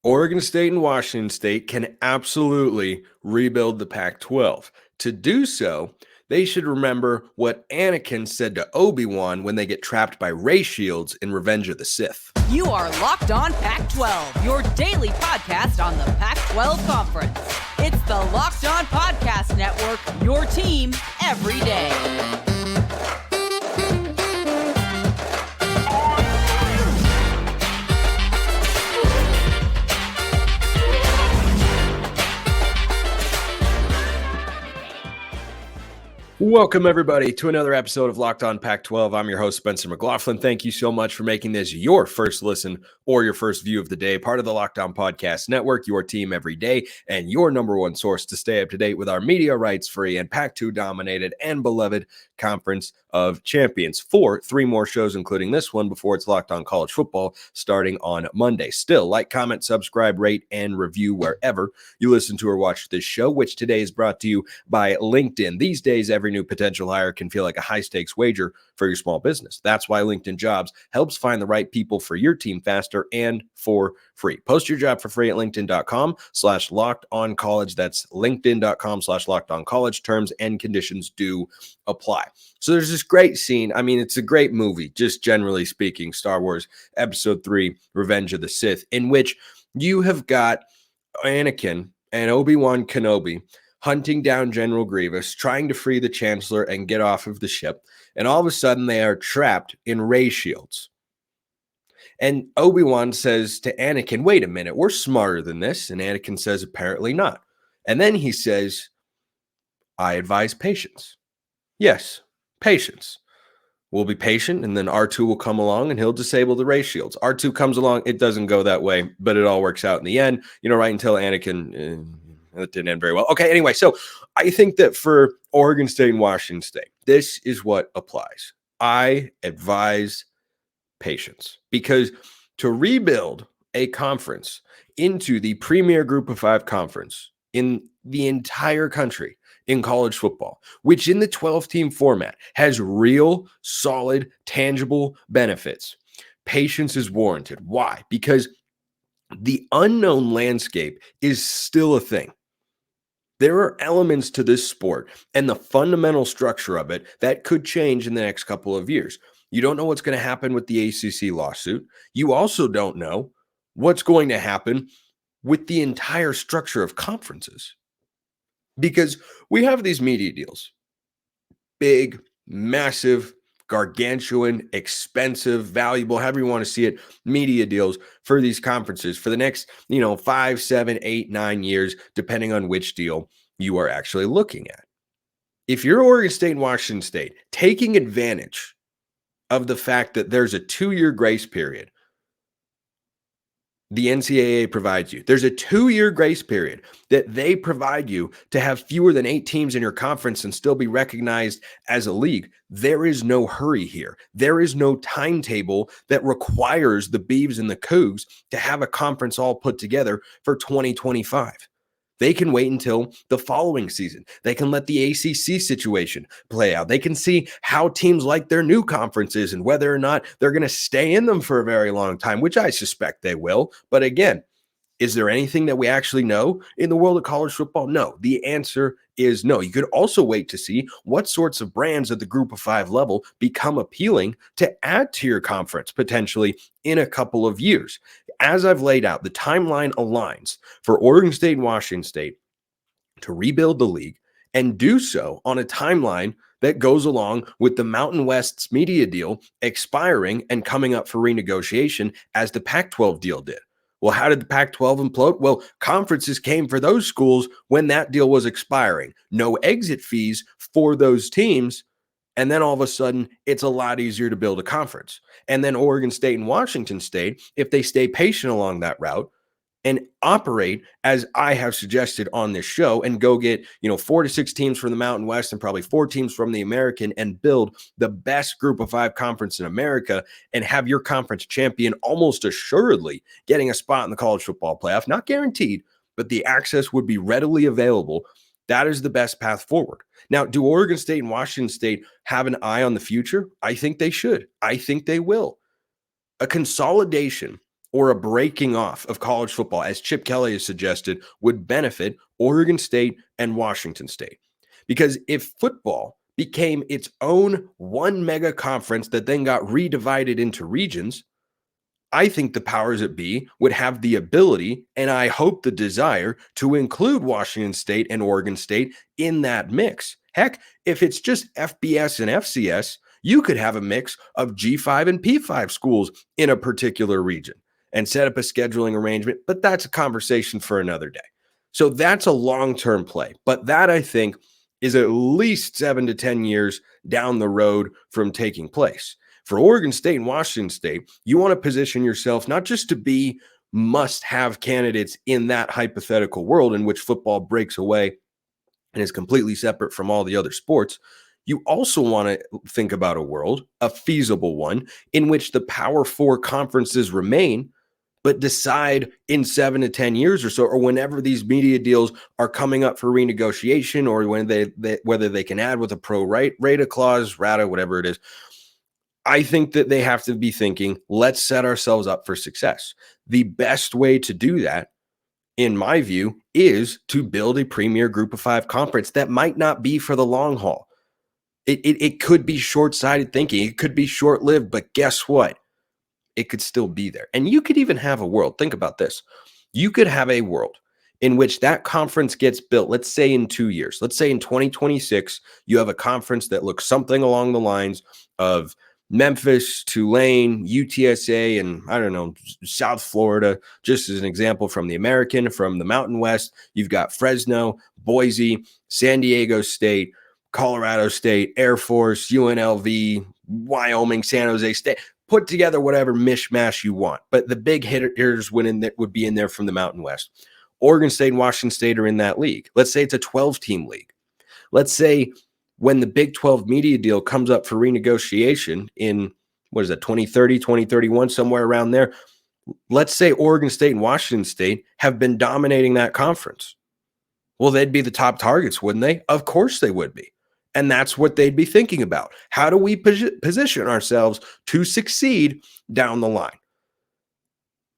Oregon State and Washington State can absolutely rebuild the Pac-12. To do so, they should remember what Anakin said to Obi-Wan when they get trapped by ray shields in Revenge of the Sith. You are Locked On Pac-12, your daily podcast on the Pac-12 Conference. It's the Locked On Podcast Network, your team every day. Welcome, everybody, to another episode of Locked On Pac-12. I'm your host, Spencer McLauglin. Thank you so much for making this your first listen or your first view of the day, part of the Locked On Podcast Network, your team every day, and your number one source to stay up to date with our media rights-free and Pac-2 dominated and beloved Conference of Champions. For 3 more shows, including this one, before it's Locked On College Football, starting on Monday. Still, like, comment, subscribe, rate, and review wherever you listen to or watch this show, which today is brought to you by LinkedIn. These days, every new potential hire can feel like a high-stakes wager for your small business. That's why LinkedIn Jobs helps find the right people for your team faster and for free. Post your job for free at linkedin.com/lockedoncollege. That's linkedin.com/lockedoncollege. Terms and conditions do apply. So there's this great scene. I mean, it's a great movie, just generally speaking, Star Wars Episode 3, Revenge of the Sith, in which you have got Anakin and Obi-Wan Kenobi hunting down General Grievous, trying to free the Chancellor and get off of the ship. And all of a sudden, they are trapped in ray shields. And Obi-Wan says to Anakin, wait a minute, we're smarter than this. And Anakin says, apparently not. And then he says, I advise patience. Yes, patience. We'll be patient, and then R2 will come along, and he'll disable the ray shields. R2 comes along. It doesnn't go that way, but it all works out in the end. Right until Anakin... That didn't end very well. Okay, anyway, so I think that for Oregon State and Washington State, this is what applies. I advise patience, because to rebuild a conference into the premier group of 5 conference in the entire country in college football, which in the 12-team format has real, solid, tangible benefits, patience is warranted. Why? Because the unknown landscape is still a thing. There are elements to this sport and the fundamental structure of it that could change in the next couple of years. You don't know what's going to happen with the ACC lawsuit. You also don't know what's going to happen with the entire structure of conferences. Because we have these media deals, big, massive, gargantuan, expensive, valuable, however you want to see it, media deals for these conferences for the next, 5, 7, 8, 9 years, depending on which deal you are actually looking at. If you're Oregon State and Washington State, taking advantage of the fact that there's a 2-year grace period the NCAA provides you. There's a 2-year grace period that they provide you to have fewer than 8 teams in your conference and still be recognized as a league. There is no hurry here. There is no timetable that requires the Beavs and the Cougs to have a conference all put together for 2025. They can wait until the following season. They can let the ACC situation play out. They can see how teams like their new conferences and whether or not they're going to stay in them for a very long time, which I suspect they will. But again, is there anything that we actually know in the world of college football? No. The answer is no. You could also wait to see what sorts of brands at the group of 5 level become appealing to add to your conference potentially in a couple of years. As I've laid out, the timeline aligns for Oregon State and Washington State to rebuild the league and do so on a timeline that goes along with the Mountain West's media deal expiring and coming up for renegotiation as the Pac-12 deal did. Well, how did the Pac-12 implode? Well, conferences came for those schools when that deal was expiring. No exit fees for those teams. And then all of a sudden, it's a lot easier to build a conference. And then Oregon State and Washington State, if they stay patient along that route and operate as I have suggested on this show and go get, 4 to 6 teams from the Mountain West and probably 4 teams from the American and build the best group of 5 conference in America and have your conference champion almost assuredly getting a spot in the college football playoff, not guaranteed, but the access would be readily available. That is the best path forward. Now, do Oregon State and Washington State have an eye on the future? I think they should. I think they will. A consolidation or a breaking off of college football, as Chip Kelly has suggested, would benefit Oregon State and Washington State. Because if football became its own one mega conference that then got redivided into regions, I think the powers that be would have the ability, and I hope the desire, to include Washington State and Oregon State in that mix. Heck, if it's just FBS and FCS, you could have a mix of G5 and P5 schools in a particular region and set up a scheduling arrangement, but that's a conversation for another day. So that's a long-term play, but that, I think, is at least 7 to 10 years down the road from taking place. For Oregon State and Washington State, you want to position yourself not just to be must-have candidates in that hypothetical world in which football breaks away and is completely separate from all the other sports. You also want to think about a world, a feasible one, in which the Power Four conferences remain, but decide in 7 to 10 years or so, or whenever these media deals are coming up for renegotiation, or when whether they can add with a pro rata clause, RATA, whatever it is. I think that they have to be thinking, let's set ourselves up for success. The best way to do that, in my view, is to build a premier group of 5 conference that might not be for the long haul. It could be short-sighted thinking. It could be short-lived, but guess what? It could still be there. And you could even have a world. Think about this. You could have a world in which that conference gets built, let's say in 2 years. Let's say in 2026, you have a conference that looks something along the lines of Memphis, Tulane, UTSA, and I don't know, South Florida, just as an example from the American, from the Mountain West. You've got Fresno, Boise, San Diego State, Colorado State, Air Force, UNLV, Wyoming, San Jose State. Put together whatever mishmash you want. But the big hitters would be in there from the Mountain West. Oregon State and Washington State are in that league. Let's say it's a 12-team league. Let's say when the Big 12 media deal comes up for renegotiation in, 2030, 2031, somewhere around there, let's say Oregon State and Washington State have been dominating that conference. Well, they'd be the top targets, wouldn't they? Of course they would be. And that's what they'd be thinking about. How do we position ourselves to succeed down the line?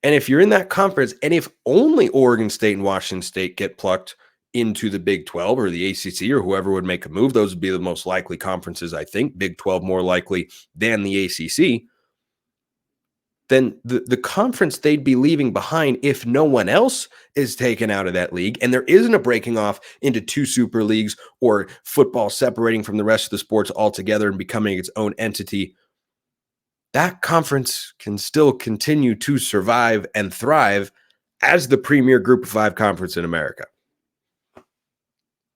And if you're in that conference, and if only Oregon State and Washington State get plucked into the Big 12 or the ACC or whoever would make a move, those would be the most likely conferences, I think. Big 12 more likely than the ACC. Then the conference they'd be leaving behind, if no one else is taken out of that league, and there isn't a breaking off into 2 super leagues or football separating from the rest of the sports altogether and becoming its own entity, that conference can still continue to survive and thrive as the premier group of 5 conference in America.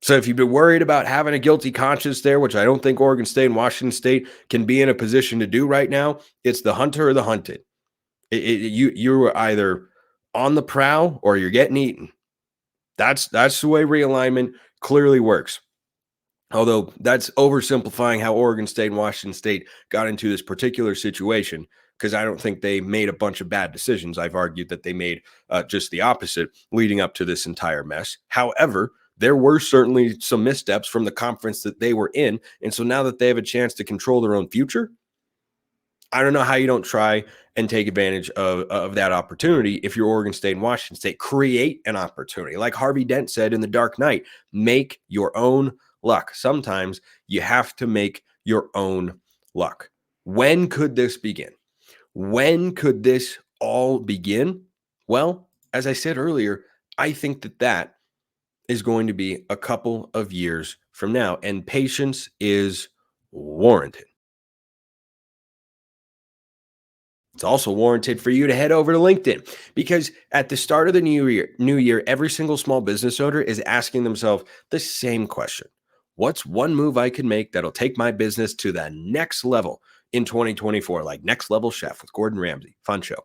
So if you've been worried about having a guilty conscience there, which I don't think Oregon State and Washington State can be in a position to do right now, it's the hunter or the hunted. You're either on the prowl or you're getting eaten. That's the way realignment clearly works. Although that's oversimplifying how Oregon State and Washington State got into this particular situation, because I don't think they made a bunch of bad decisions. I've argued that they made just the opposite leading up to this entire mess. However, there were certainly some missteps from the conference that they were in. And so now that they have a chance to control their own future, I don't know how you don't try and take advantage of that opportunity. If you're Oregon State and Washington State, create an opportunity. Like Harvey Dent said in The Dark Knight, make your own luck. Sometimes you have to make your own luck. When could this begin? When could this all begin? Well, as I said earlier, I think that is going to be a couple of years from now, and patience is warranted. It's also warranted for you to head over to LinkedIn, because at the start of the new year, every single small business owner is asking themselves the same question. What's one move I can make that'll take my business to the next level in 2024, like Next Level Chef with Gordon Ramsay? Fun show.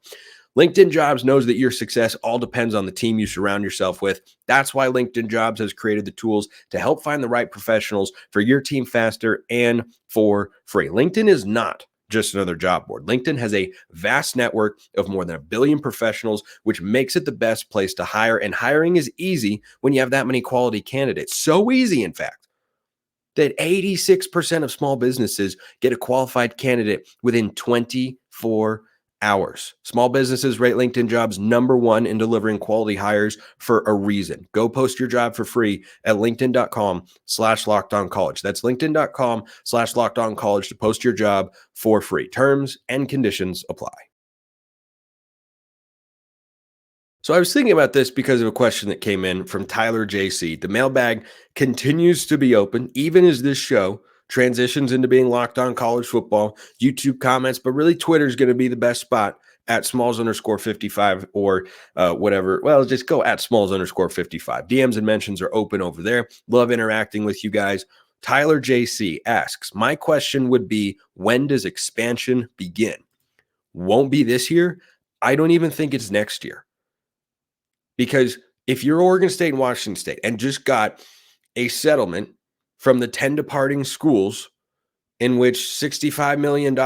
LinkedIn Jobs knows that your success all depends on the team you surround yourself with. That's why LinkedIn Jobs has created the tools to help find the right professionals for your team faster and for free. LinkedIn is not just another job board. LinkedIn has a vast network of more than 1 billion professionals, which makes it the best place to hire. And hiring is easy when you have that many quality candidates. So easy, in fact, that 86% of small businesses get a qualified candidate within 24 hours. Small businesses rate LinkedIn Jobs #1 in delivering quality hires for a reason. Go post your job for free at linkedin.com/lockedoncollege. That's linkedin.com/lockedoncollege to post your job for free. Terms and conditions apply. So I was thinking about this because of a question that came in from Tyler JC. The mailbag continues to be open, even as this show transitions into being Locked On College Football, YouTube comments, but really Twitter is going to be the best spot at Smalls_55 or whatever. Well, just go at Smalls_55. DMs and mentions are open over there. Love interacting with you guys. Tyler JC asks, my question would be, when does expansion begin? Won't be this year. I don't even think it's next year. Because if you're Oregon State and Washington State and just got a settlement from the 10 departing schools in which $65 million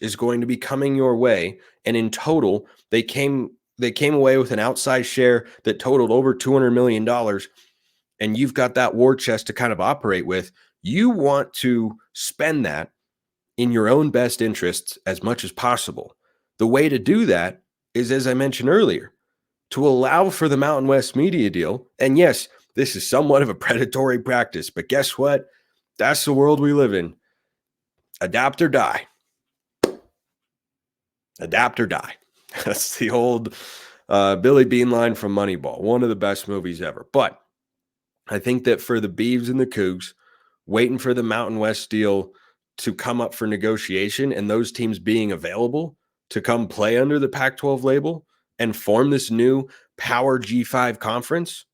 is going to be coming your way, and in total, they came away with an outside share that totaled over $200 million, and you've got that war chest to kind of operate with, you want to spend that in your own best interests as much as possible. The way to do that is, as I mentioned earlier, to allow for the Mountain West media deal. And yes, this is somewhat of a predatory practice, but guess what? That's the world we live in. Adapt or die. Adapt or die. That's the old Billy Bean line from Moneyball, one of the best movies ever. But I think that for the Beavs and the Cougs, waiting for the Mountain West deal to come up for negotiation and those teams being available to come play under the Pac-12 label and form this new Power G5 conference,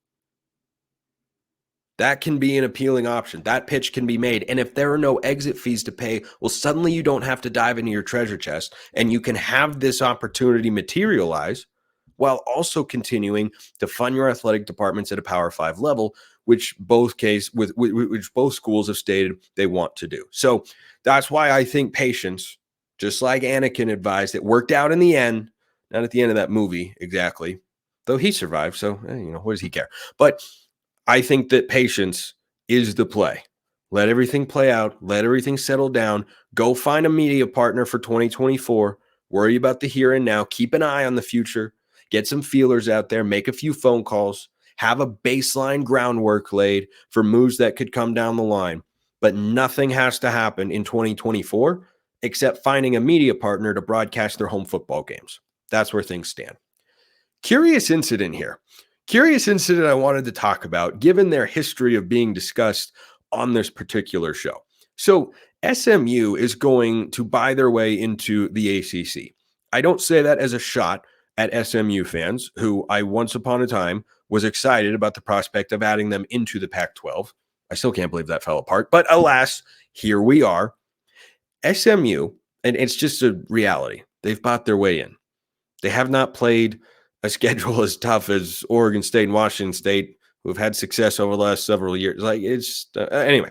that can be an appealing option. That pitch can be made. And if there are no exit fees to pay, well, suddenly you don't have to dive into your treasure chest and you can have this opportunity materialize while also continuing to fund your athletic departments at a Power 5 level, which both schools have stated they want to do. So that's why I think patience, just like Anakin advised, it worked out in the end. Not at the end of that movie, exactly. Though he survived, so, what does he care? But I think that patience is the play. Let everything play out. Let everything settle down. Go find a media partner for 2024. Worry about the here and now. Keep an eye on the future. Get some feelers out there. Make a few phone calls. Have a baseline groundwork laid for moves that could come down the line. But nothing has to happen in 2024 except finding a media partner to broadcast their home football games. That's where things stand. Curious incident here. Curious incident I wanted to talk about, given their history of being discussed on this particular show. So SMU is going to buy their way into the ACC. I don't say that as a shot at SMU fans, who I once upon a time was excited about the prospect of adding them into the Pac-12. I still can't believe that fell apart. But alas, here we are. SMU, and it's just a reality, they've bought their way in. They have not played a schedule as tough as Oregon State and Washington State, who have had success over the last several years. Anyway,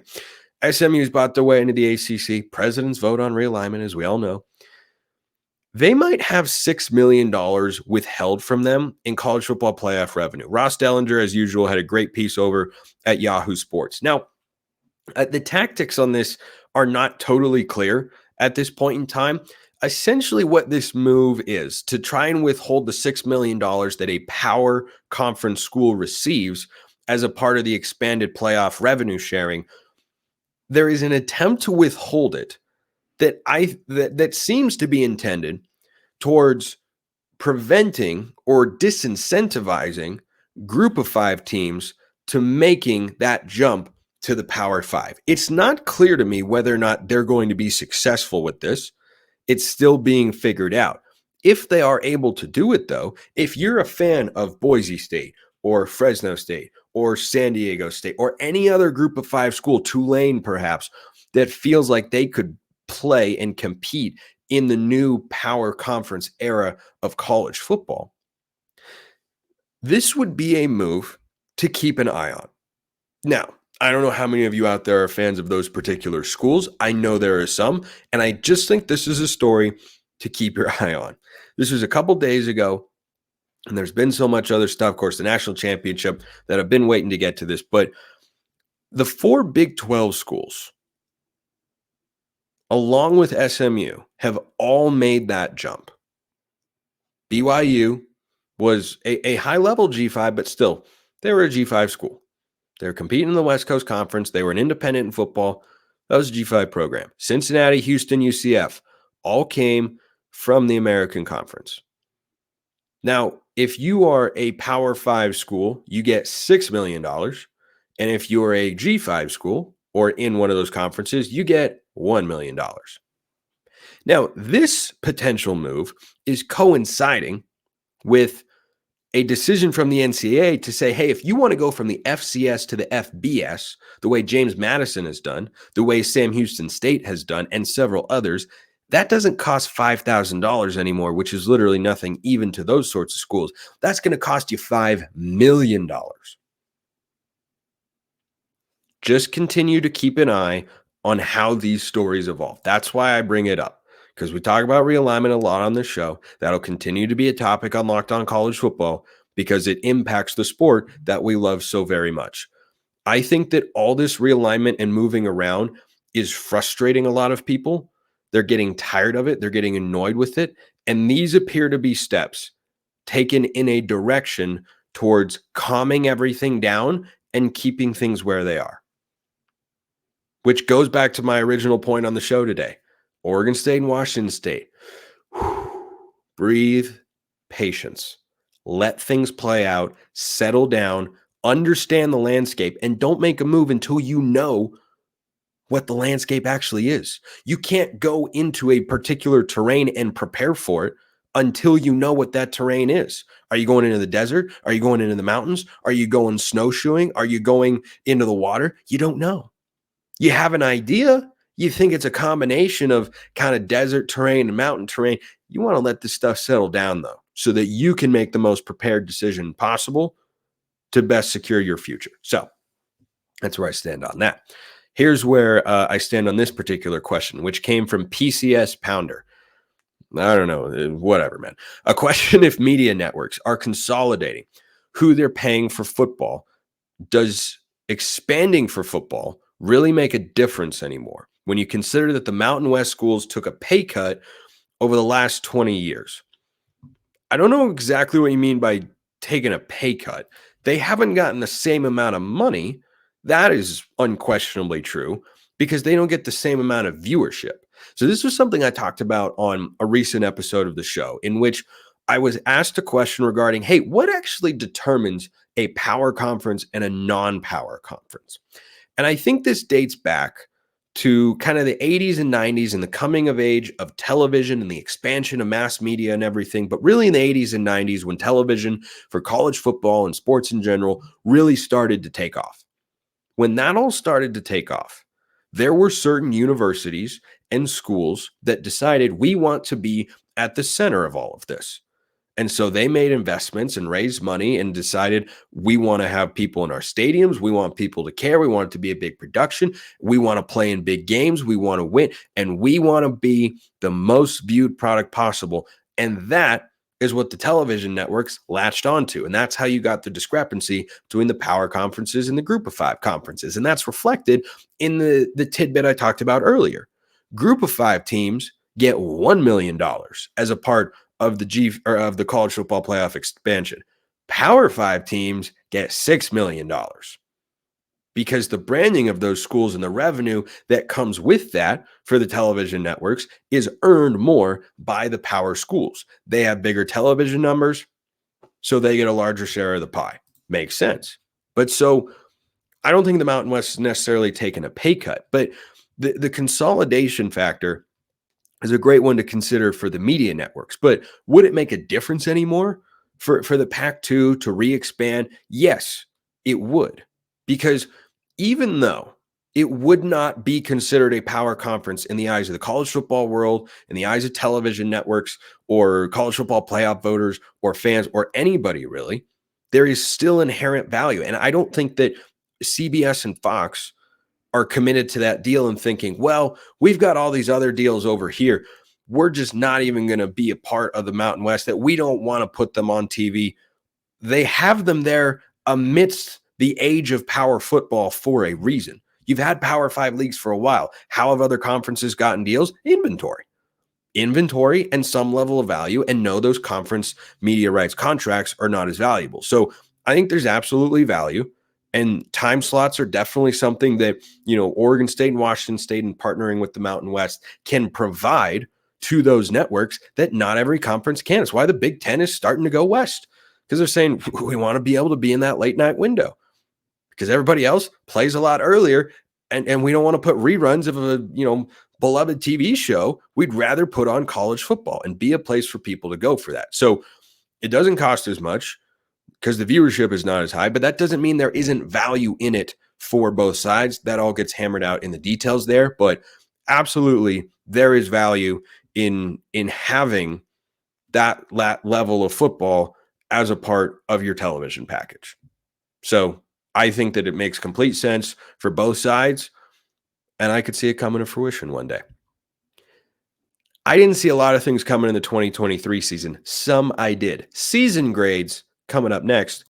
SMU's bought their way into the ACC. President's vote on realignment, as we all know. They might have $6 million withheld from them in college football playoff revenue. Ross Dellinger, as usual, had a great piece over at Yahoo Sports. Now, the tactics on this are not totally clear at this point in time. Essentially, what this move is to try and withhold the $6 million that a power conference school receives as a part of the expanded playoff revenue sharing. There is an attempt to withhold it that seems to be intended towards preventing or disincentivizing group of 5 teams to making that jump to the Power 5. It's not clear to me whether or not they're going to be successful with this. It's still being figured out. If they are able to do it, though, if you're a fan of Boise State or Fresno State or San Diego State or any other group of 5 school, Tulane perhaps, that feels like they could play and compete in the new power conference era of college football, this would be a move to keep an eye on. Now, I don't know how many of you out there are fans of those particular schools. I know there are some, and I just think this is a story to keep your eye on. This was a couple days ago, and there's been so much other stuff, of course, the national championship, that I've been waiting to get to this, but the 4 Big 12 schools, along with SMU, have all made that jump. BYU was a high-level G5, but still, they were a G5 school. They were competing in the West Coast Conference. They were an independent in football. That was a G5 program. Cincinnati, Houston, UCF all came from the American Conference. Now, if you are a Power 5 school, you get $6 million. And if you are a G5 school or in one of those conferences, you get $1 million. Now, this potential move is coinciding with a decision from the NCAA to say, hey, if you want to go from the FCS to the FBS, the way James Madison has done, the way Sam Houston State has done, and several others, that doesn't cost $5,000 anymore, which is literally nothing even to those sorts of schools. That's going to cost you $5 million. Just continue to keep an eye on how these stories evolve. That's why I bring it up, because we talk about realignment a lot on this show. That'll continue to be a topic on Locked On College Football because it impacts the sport that we love so very much. I think that all this realignment and moving around is frustrating a lot of people. They're getting tired of it. They're getting annoyed with it. And these appear to be steps taken in a direction towards calming everything down and keeping things where they are. Which goes back to my original point on the show today. Oregon State and Washington State. Breathe, patience. Let things play out, settle down, understand the landscape, and don't make a move until you know what the landscape actually is. You can't go into a particular terrain and prepare for it until you know what that terrain is. Are you going into the desert? Are you going into the mountains? Are you going snowshoeing? Are you going into the water? You don't know. You have an idea. You think it's a combination of kind of desert terrain and mountain terrain. You want to let this stuff settle down, though, so that you can make the most prepared decision possible to best secure your future. So that's where I stand on that. Here's where I stand on this particular question, which came from PCS Pounder. I don't know, whatever, man. A question: if media networks are consolidating who they're paying for football, does expanding for football really make a difference anymore when you consider that the Mountain West schools took a pay cut over the last 20 years? I don't know exactly what you mean by taking a pay cut. They haven't gotten the same amount of money. That is unquestionably true because they don't get the same amount of viewership. So this was something I talked about on a recent episode of the show in which I was asked a question regarding, hey, what actually determines a power conference and a non-power conference? And I think this dates back to kind of the 80s and 90s and the coming of age of television and the expansion of mass media and everything. But really in the 80s and 90s when television for college football and sports in general really started to take off. When that all started to take off, there were certain universities and schools that decided we want to be at the center of all of this. And so they made investments and raised money and decided we want to have people in our stadiums. We want people to care. We want it to be a big production. We want to play in big games. We want to win. And we want to be the most viewed product possible. And that is what the television networks latched onto. And that's how you got the discrepancy between the power conferences and the group of five conferences. And that's reflected in the tidbit I talked about earlier. Group of five teams get $1 million as a part of the college football playoff expansion. Power 5 teams get $6 million because the branding of those schools and the revenue that comes with that for the television networks is earned more by the power schools. They have bigger television numbers, so they get a larger share of the pie. Makes sense. But so I don't think the Mountain West is necessarily taking a pay cut, but the consolidation factor is a great one to consider for the media networks. But would it make a difference anymore for the Pac-12 to re-expand? Yes, it would. Because even though it would not be considered a power conference in the eyes of the college football world, in the eyes of television networks or college football playoff voters or fans or anybody really, there is still inherent value. And I don't think that CBS and Fox are committed to that deal and thinking, well, we've got all these other deals over here. We're just not even going to be a part of the Mountain West, that we don't want to put them on TV. They have them there amidst the age of power football for a reason. You've had Power 5 leagues for a while. How have other conferences gotten deals? Inventory. inventory and some level of value and know those conference media rights contracts are not as valuable. So I think there's absolutely value, and time slots are definitely something that, Oregon State and Washington State, and partnering with the Mountain West, can provide to those networks that not every conference can. It's why the Big Ten is starting to go west, because they're saying we want to be able to be in that late night window because everybody else plays a lot earlier. And we don't want to put reruns of a, beloved TV show. We'd rather put on college football and be a place for people to go for that. So it doesn't cost as much because the viewership is not as high, but that doesn't mean there isn't value in it for both sides. That all gets hammered out in the details there, but absolutely there is value in having that level of football as a part of your television package. So I think that it makes complete sense for both sides, and I could see it coming to fruition one day. I didn't see a lot of things coming in the 2023 season. Some I did. Season grades coming up next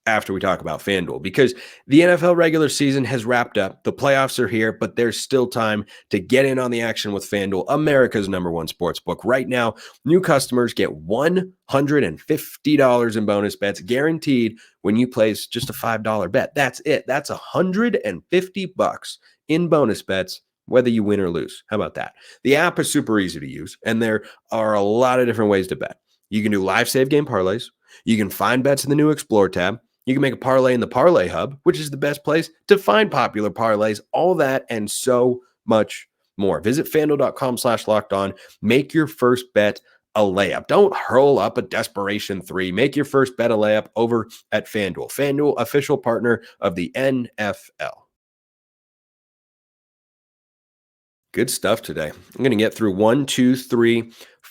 after we talk about FanDuel, because the NFL regular season has wrapped up. The playoffs are here, but there's still time to get in on the action with FanDuel, America's number one sportsbook. Right now, new customers get $150 in bonus bets guaranteed when you place just a $5 bet. That's it. That's $150 in bonus bets, whether you win or lose. How about that? The app is super easy to use, and there are a lot of different ways to bet. You can do live save game parlays. You can find bets in the new Explore tab. You can make a parlay in the Parlay Hub, which is the best place to find popular parlays, all that and so much more. Visit FanDuel.com/lockedon. Make your first bet a layup. Don't hurl up a desperation three. Make your first bet a layup over at FanDuel. FanDuel, official partner of the NFL. Good stuff today. I'm going to get through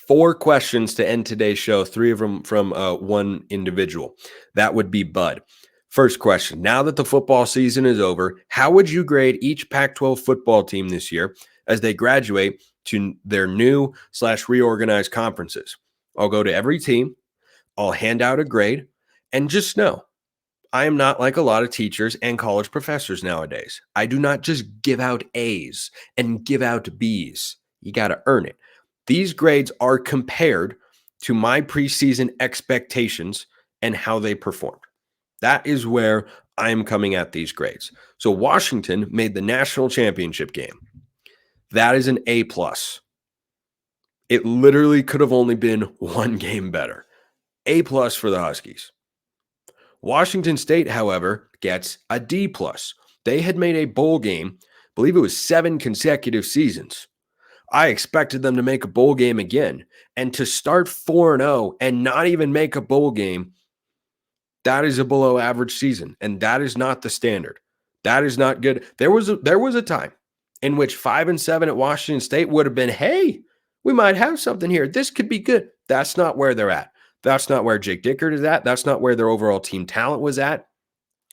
4 questions to end today's show, 3 of them from one individual. That would be Bud. First question. Now that the football season is over, how would you grade each Pac-12 football team this year as they graduate to their new/reorganized conferences? I'll go to every team. I'll hand out a grade, and just know I am not like a lot of teachers and college professors nowadays. I do not just give out A's and give out B's. You got to earn it. These grades are compared to my preseason expectations and how they performed. That is where I'm coming at these grades. So Washington made the national championship game. That is an A+. It literally could have only been one game better. A+ for the Huskies. Washington State, however, gets a D+. They had made a bowl game, I believe it was 7 consecutive seasons. I expected them to make a bowl game again. And to start 4-0 and not even make a bowl game, that is a below average season. And that is not the standard. That is not good. There was a time in which 5-7 at Washington State would have been, hey, we might have something here. This could be good. That's not where they're at. That's not where Jake Dickert is at. That's not where their overall team talent was at.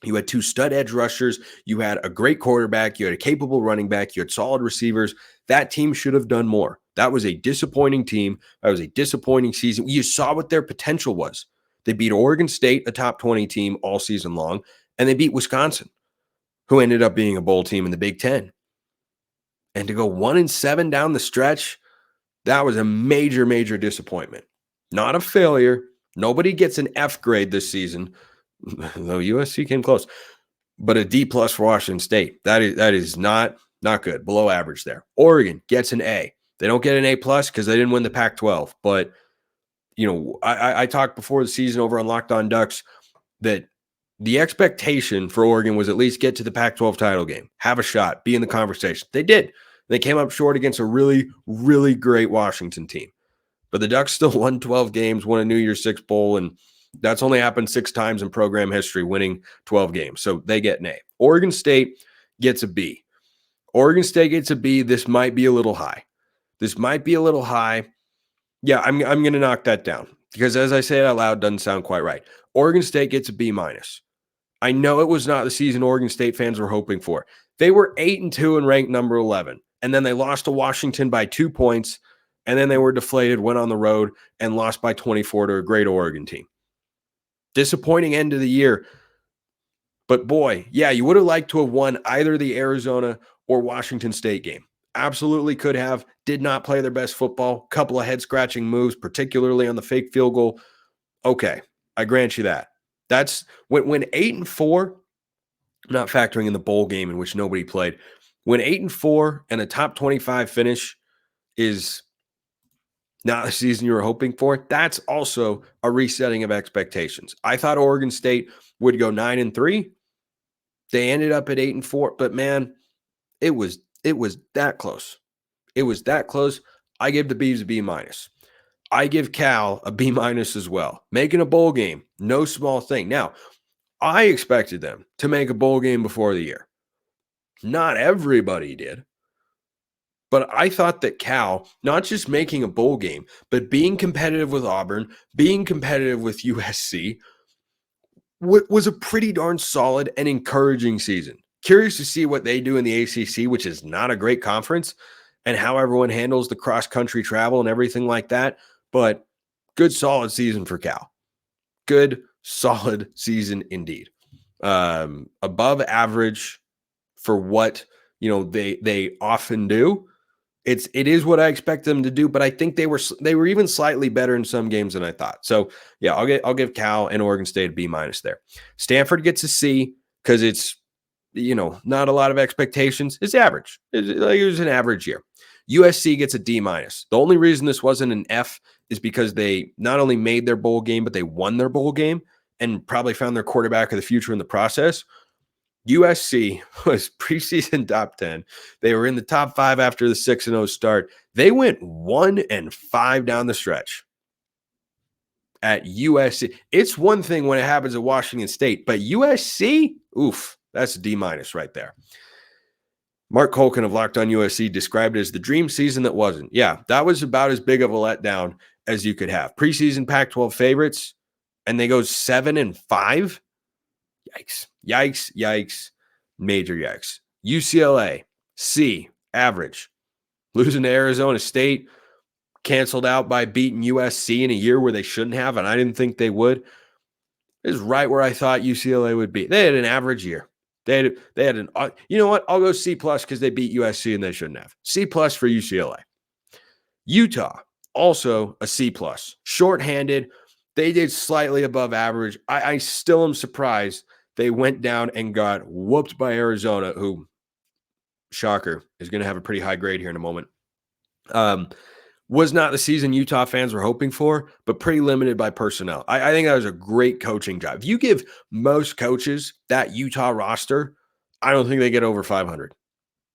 You had 2 stud edge rushers. You had a great quarterback. You had a capable running back. You had solid receivers. That team should have done more. That was a disappointing team. That was a disappointing season. You saw what their potential was. They beat Oregon State, a top 20 team all season long, and they beat Wisconsin, who ended up being a bowl team in the Big Ten. And to go 1-7 down the stretch, that was a major, major disappointment. Not a failure. Nobody gets an F grade this season, though USC came close. But a D+ for Washington State. That is not good. Below average there. Oregon gets an A. They don't get an A+ because they didn't win the Pac-12. But, I talked before the season over on Locked On Ducks that the expectation for Oregon was at least get to the Pac-12 title game. Have a shot. Be in the conversation. They did. They came up short against a really, really great Washington team. But the Ducks still won 12 games, won a New Year's Six bowl, and that's only happened 6 times in program history, winning 12 games. So they get an A. Oregon State gets a B. Oregon State gets a B. This might be a little high. Yeah, I'm going to knock that down because as I say it out loud, it doesn't sound quite right. Oregon State gets a B-. I know it was not the season Oregon State fans were hoping for. They were 8-2 and ranked number 11, and then they lost to Washington by 2 points. And then they were deflated, went on the road, and lost by 24 to a great Oregon team. Disappointing end of the year. But boy, yeah, you would have liked to have won either the Arizona or Washington State game. Absolutely could have. Did not play their best football. Couple of head-scratching moves, particularly on the fake field goal. Okay, I grant you that. That's when 8-4, not factoring in the bowl game in which nobody played. When 8-4 and a top 25 finish is not the season you were hoping for, that's also a resetting of expectations. I thought Oregon State would go 9-3. They ended up at 8-4, but man, it was that close. It was that close. I give the Beavs a B-. I give Cal a B- as well. Making a bowl game, no small thing. Now, I expected them to make a bowl game before the year. Not everybody did. But I thought that Cal, not just making a bowl game, but being competitive with Auburn, being competitive with USC, was a pretty darn solid and encouraging season. Curious to see what they do in the ACC, which is not a great conference, and how everyone handles the cross-country travel and everything like that. But good, solid season for Cal. Good, solid season indeed. Above average for what they often do. It is what I expect them to do, but I think they were even slightly better in some games than I thought. So yeah, I'll give Cal and Oregon State a B- there. Stanford gets a C because it's not a lot of expectations. It's average. It was an average year. USC gets a D-. The only reason this wasn't an F is because they not only made their bowl game, but they won their bowl game and probably found their quarterback of the future in the process. USC was preseason top 10. They were in the top 5 after the 6-0 start. They went 1-5 down the stretch at USC. It's one thing when it happens at Washington State, but USC, oof, that's a D- right there. Mark Colkin of Locked On USC described it as the dream season that wasn't. Yeah, that was about as big of a letdown as you could have. Preseason Pac-12 favorites, and they go 7-5. Yikes, major yikes. UCLA, C, average. Losing to Arizona State, canceled out by beating USC in a year where they shouldn't have, and I didn't think they would. This is right where I thought UCLA would be. They had an average year. They had an, you know what? I'll go C+ because they beat USC and they shouldn't have. C+ for UCLA. Utah, also a C+. Shorthanded. They did slightly above average. I still am surprised they went down and got whooped by Arizona, who, shocker, is going to have a pretty high grade here in a moment. Was not the season Utah fans were hoping for, but pretty limited by personnel. I think that was a great coaching job. If you give most coaches that Utah roster, I don't think they get over 500.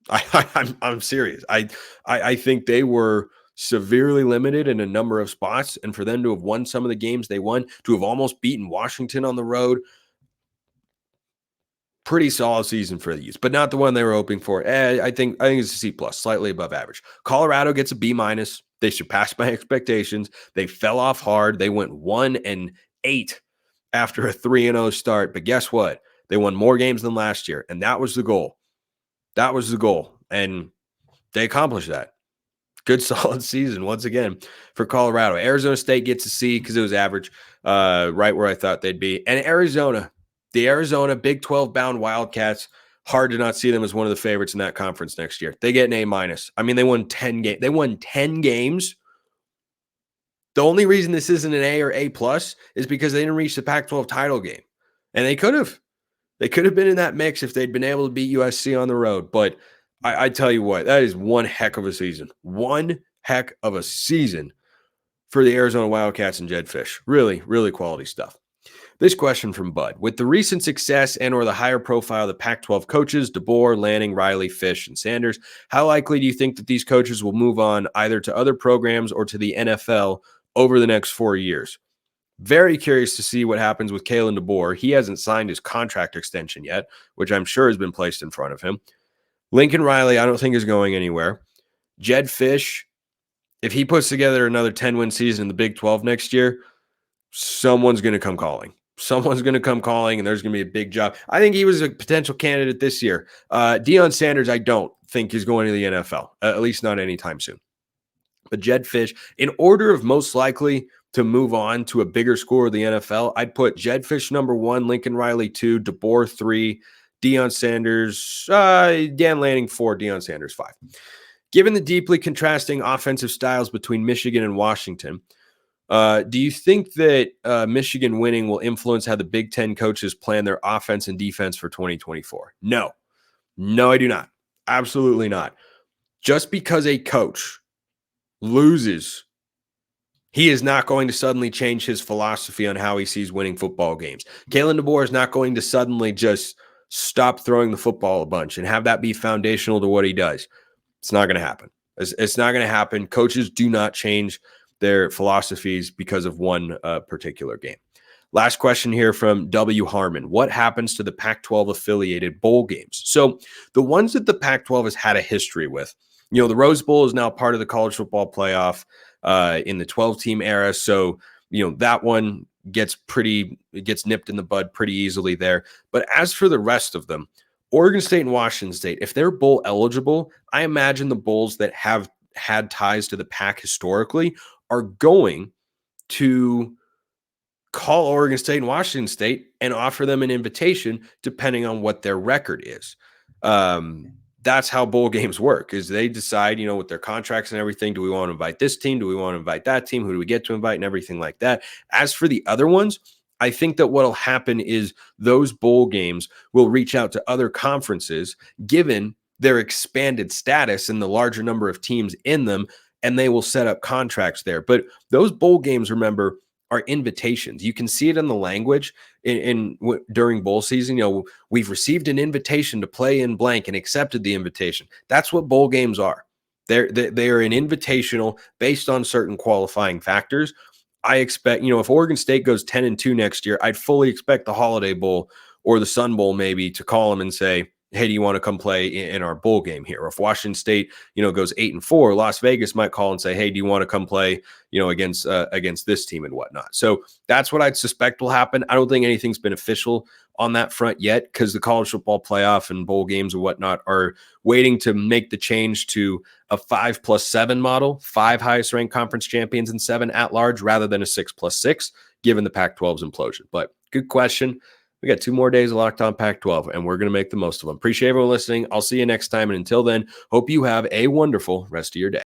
I'm serious. I think they were severely limited in a number of spots, and for them to have won some of the games they won, to have almost beaten Washington on the road, pretty solid season for the Utes, but not the one they were hoping for. I think it's a C+, slightly above average. Colorado gets a B-. They surpassed my expectations. They fell off hard. They went 1-8 after a 3-0 start. But guess what? They won more games than last year, and that was the goal. And they accomplished that. Good, solid season once again for Colorado. Arizona State gets a C because it was average, right where I thought they'd be. And Arizona, the Arizona Big 12 bound Wildcats, hard to not see them as one of the favorites in that conference next year. They get an A-. I mean, they won 10 games. They won 10 games. The only reason this isn't an A or A+ is because they didn't reach the Pac-12 title game. And they could have. They could have been in that mix if they'd been able to beat USC on the road. But I tell you what, that is one heck of a season. One heck of a season for the Arizona Wildcats and Jedd Fisch. Really, really quality stuff. This question from Bud. With the recent success and or the higher profile of the Pac-12 coaches, DeBoer, Lanning, Riley, Fisch, and Sanders, how likely do you think that these coaches will move on either to other programs or to the NFL over the next 4 years? Very curious to see what happens with Kalen DeBoer. He hasn't signed his contract extension yet, which I'm sure has been placed in front of him. Lincoln Riley, I don't think is going anywhere. Jedd Fisch, if he puts together another 10-win season in the Big 12 next year, someone's going to come calling. Someone's going to come calling, and there's going to be a big job. I think he was a potential candidate this year. Deion Sanders, I don't think is going to the NFL, at least not anytime soon. But Jedd Fisch, in order of most likely to move on to a bigger score of the NFL, I'd put Jedd Fisch number 1, Lincoln Riley 2, DeBoer 3, Deion Sanders, Dan Lanning 4, Deion Sanders 5. Given the deeply contrasting offensive styles between Michigan and Washington, do you think that Michigan winning will influence how the Big Ten coaches plan their offense and defense for 2024? No. No, I do not. Absolutely not. Just because a coach loses, he is not going to suddenly change his philosophy on how he sees winning football games. Kalen DeBoer is not going to suddenly just stop throwing the football a bunch and have that be foundational to what he does. It's not going to happen. It's not going to happen. Coaches do not change their philosophies because of one particular game. Last question here from W. Harmon. What happens to the Pac-12 affiliated bowl games? So the ones that the Pac-12 has had a history with, the Rose Bowl is now part of the college football playoff in the 12-team era. So, that one gets nipped in the bud pretty easily there. But as for the rest of them, Oregon State and Washington State, if they're bowl eligible, I imagine the bowls that have had ties to the Pac historically are going to call Oregon State and Washington State and offer them an invitation depending on what their record is. That's how bowl games work, is they decide, with their contracts and everything, do we want to invite this team? Do we want to invite that team? Who do we get to invite and everything like that? As for the other ones, I think that what'll happen is those bowl games will reach out to other conferences, given their expanded status and the larger number of teams in them, and they will set up contracts there. But those bowl games, remember, are invitations. You can see it in the language during bowl season. We've received an invitation to play in blank and accepted the invitation. That's what bowl games are. They are an invitational based on certain qualifying factors. I expect, if Oregon State goes 10-2 next year, I'd fully expect the Holiday Bowl or the Sun Bowl maybe to call them and say, hey, do you want to come play in our bowl game here? Or if Washington State, goes 8-4, Las Vegas might call and say, hey, do you want to come play, against this team and whatnot? So that's what I'd suspect will happen. I don't think anything's been official on that front yet, because the college football playoff and bowl games and whatnot are waiting to make the change to a 5+7 model, 5 highest ranked conference champions and 7 at large, rather than a 6+6, given the Pac-12's implosion. But good question. We got 2 more days of Locked On Pac-12, and we're going to make the most of them. Appreciate everyone listening. I'll see you next time. And until then, hope you have a wonderful rest of your day.